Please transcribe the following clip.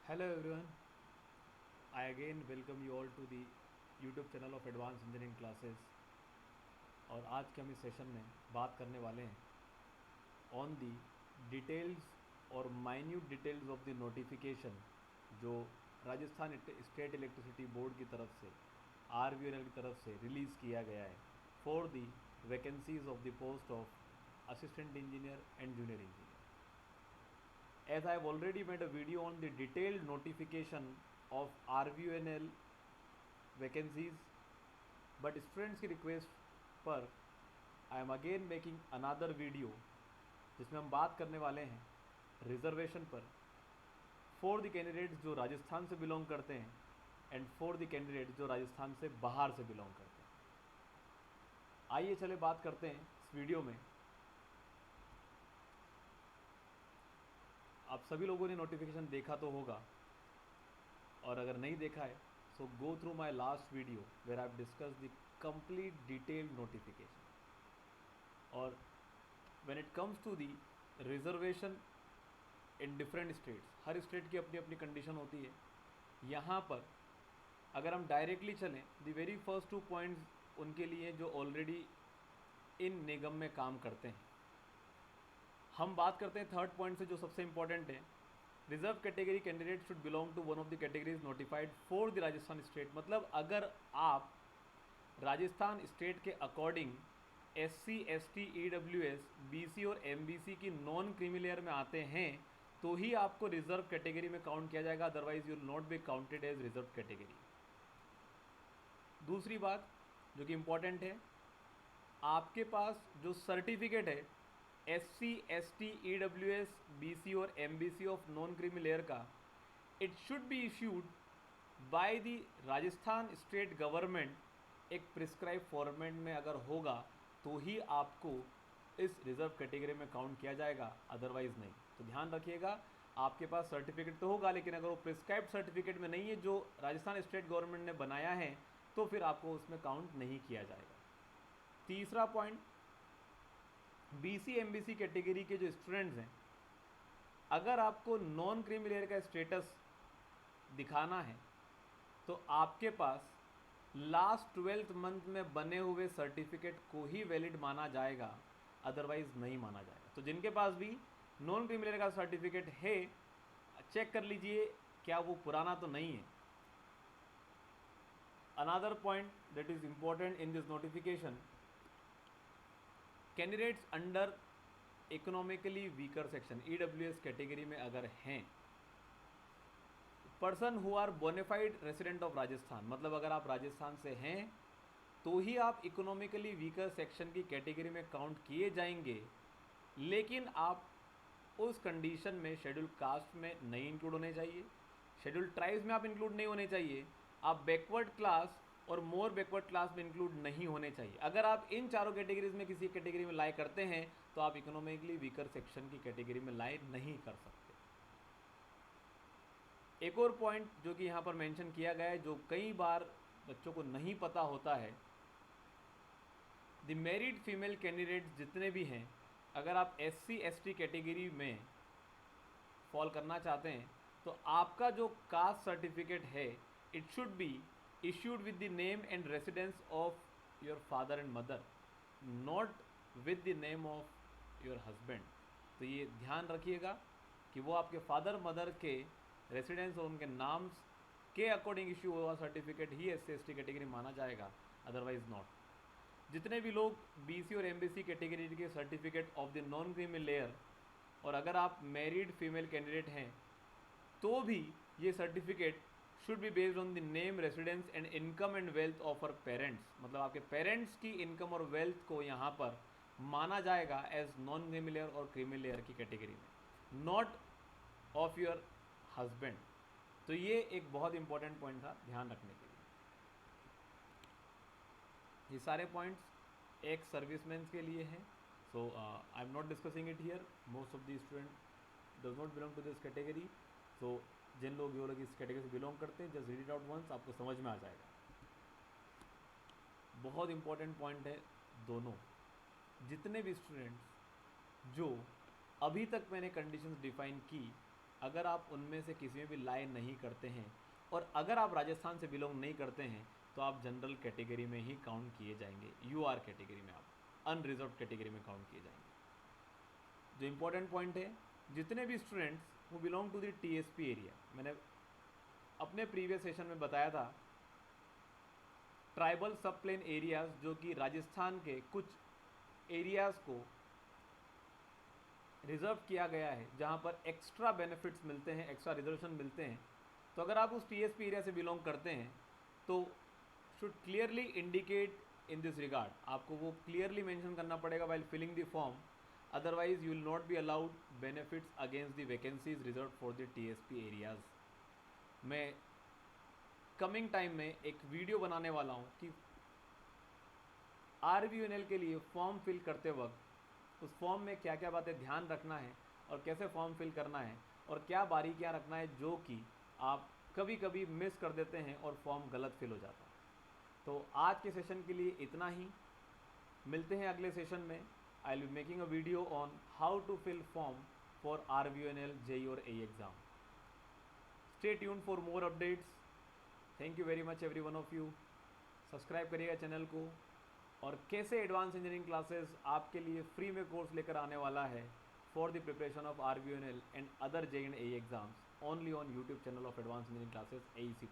Hello everyone, I again welcome you all to the YouTube channel of Advanced Engineering Classes। और आज के हम इस सेशन में बात करने वाले हैं ऑन दी डिटेल्स और minute details of the notification जो राजस्थान स्टेट इलेक्ट्रिसिटी बोर्ड की तरफ से RVNL की तरफ से रिलीज़ किया गया है for the vacancies of the post of assistant engineer and junior engineer. As I have already made a video on the detailed notification of RVNL vacancies, but students की request पर I am again making another video जिसमें हम बात करने वाले हैं reservation पर for the candidates जो राजस्थान से बिलोंग करते हैं एंड फॉर द कैंडिडेट्स जो राजस्थान से बाहर से बिलोंग करते हैं। आइए चले बात करते हैं इस वीडियो में। आप सभी लोगों ने नोटिफिकेशन देखा तो होगा, और अगर नहीं देखा है so go through my last video where I discuss the complete detailed notification. और when it comes to the reservation in different states, हर स्टेट की अपनी अपनी कंडीशन होती है। यहाँ पर अगर हम डायरेक्टली चलें, द वेरी फर्स्ट 2 पॉइंट्स उनके लिए जो ऑलरेडी इन निगम में काम करते हैं। हम बात करते हैं थर्ड पॉइंट से जो सबसे इंपॉर्टेंट है, reserve category candidate should belong to one of the categories notified for the Rajasthan state. मतलब अगर आप राजस्थान स्टेट के according SC ST EWS BC और MBC की नॉन क्रीमी लेयर में आते हैं तो ही आपको रिजर्व कैटेगरी में काउंट किया जाएगा, otherwise you will not be counted as reserve category. दूसरी बात जो कि इम्पॉर्टेंट है, आपके पास जो सर्टिफिकेट है SC ST EWS BC और MBC of non creamy layer का, it should be issued by the Rajasthan state government एक प्रिस्क्राइब फॉर्मेट में अगर होगा तो ही आपको इस रिजर्व कैटेगरी में काउंट किया जाएगा, अदरवाइज नहीं। तो ध्यान रखिएगा, आपके पास सर्टिफिकेट तो होगा लेकिन अगर वो प्रिस्क्राइब सर्टिफिकेट में नहीं है जो राजस्थान स्टेट गवर्नमेंट ने बनाया है तो फिर आपको उसमें काउंट नहीं किया जाएगा। तीसरा पॉइंट, BC MBC कैटेगरी के जो स्टूडेंट्स हैं, अगर आपको नॉन क्रीमी लेयर का स्टेटस दिखाना है तो आपके पास लास्ट 12th मंथ में बने हुए सर्टिफिकेट को ही वैलिड माना जाएगा, अदरवाइज नहीं माना जाएगा। तो जिनके पास भी नॉन क्रीमी लेयर का सर्टिफिकेट है, चेक कर लीजिए क्या वो पुराना तो नहीं है। Another point that is important in this notification, candidates under economically weaker section EWS category में अगर हैं, person who are bonafide resident of Rajasthan, मतलब अगर आप राजस्थान से हैं तो ही आप इकोनॉमिकली वीकर सेक्शन की कैटेगरी में काउंट किए जाएंगे, लेकिन आप उस कंडीशन में शेड्यूल कास्ट में नहीं इंक्लूड होने चाहिए, शेड्यूल ट्राइब्स में आप इंक्लूड नहीं होने चाहिए, आप बैकवर्ड क्लास और मोर बैकवर्ड क्लास में इंक्लूड नहीं होने चाहिए। अगर आप इन चारों कैटेगरीज में किसी कैटेगरी में लाई करते हैं तो आप इकोनॉमिकली वीकर सेक्शन की कैटेगरी में लाई नहीं कर सकते। एक और पॉइंट जो कि यहाँ पर मेंशन किया गया है, जो कई बार बच्चों को नहीं पता होता है, द मैरिड फीमेल कैंडिडेट्स जितने भी हैं, अगर आप SC ST कैटेगरी में फॉल करना चाहते हैं तो आपका जो कास्ट सर्टिफिकेट है it should be issued with the name and residence of your father and mother, not with the name of your husband. तो ये ध्यान रखिएगा कि वो आपके फादर मदर के रेसिडेंस और उनके नाम के अकॉर्डिंग इश्यू हुआ सर्टिफिकेट ही SC ST कैटेगरी माना जाएगा, अदरवाइज नॉट। जितने भी लोग BC और MBC कैटेगरी के certificate of the non creamy layer, और अगर आप मैरिड फीमेल कैंडिडेट हैं तो भी ये certificate should be based on the name, residence and income and wealth of our parents, मतलब आपके पेरेंट्स की इनकम और वेल्थ को यहाँ पर माना जाएगा एज नॉन क्रीमी लेयर और क्रीमी लेयर की कैटेगरी में, नॉट ऑफ योर हस्बैंड। तो ये एक बहुत इंपॉर्टेंट पॉइंट था ध्यान रखने के लिए। ये सारे पॉइंट्स एक सर्विसमैन के लिए हैं, so I am not discussing it here, most of the student does not belong to this category. So जिन लोग जो लोग इस कैटेगरी से बिलोंग करते हैं, just read it out once, आपको समझ में आ जाएगा। बहुत इंपॉर्टेंट पॉइंट है दोनों। जितने भी स्टूडेंट्स जो अभी तक मैंने कंडीशंस डिफाइन की अगर आप उनमें से किसी में भी लाई नहीं करते हैं और अगर आप राजस्थान से बिलोंग नहीं करते हैं तो आप जनरल कैटेगरी में ही काउंट किए जाएंगे, यूआर कैटेगरी में, आप अनरिजर्व कैटेगरी में काउंट किए जाएंगे। जो इम्पोर्टेंट पॉइंट है, जितने भी स्टूडेंट्स वो belong to the TSP area, मैंने अपने प्रीवियस सेशन में बताया था, ट्राइबल सब प्लेन एरियाज जो कि राजस्थान के कुछ एरियाज़ को रिजर्व किया गया है जहाँ पर एक्स्ट्रा बेनिफिट्स मिलते हैं, एक्स्ट्रा रिजर्वेशन मिलते हैं। तो अगर आप उस टीएसपी एरिया से बिलोंग करते हैं तो should clearly indicate in this regard, आपको वो क्लियरली मेंशन करना पड़ेगा while filling the form, otherwise you will not be allowed benefits against the vacancies reserve for the TSP areas. मैं कमिंग टाइम में एक वीडियो बनाने वाला हूँ कि आरबीयूएनएल के लिए फॉर्म फिल करते वक्त उस फॉर्म में क्या क्या बातें ध्यान रखना है और कैसे फॉर्म फिल करना है और क्या बारीकियाँ रखना है जो कि आप कभी कभी मिस कर देते हैं और फॉर्म गलत फिल हो जाता है। तो आज के सेशन के लिए इतना ही, मिलते हैं अगले सेशन में। I will be making a video on how to fill form for RBUNL JEE और AE exam. Stay tune for more updates. Thank you very much every one of you. Subscribe करिएगा channel को। और कैसे advance engineering classes आपके लिए free में course लेकर आने वाला है for the preparation of RBUNL and other JEE and AE exams only on YouTube channel of advance engineering classes AEC+।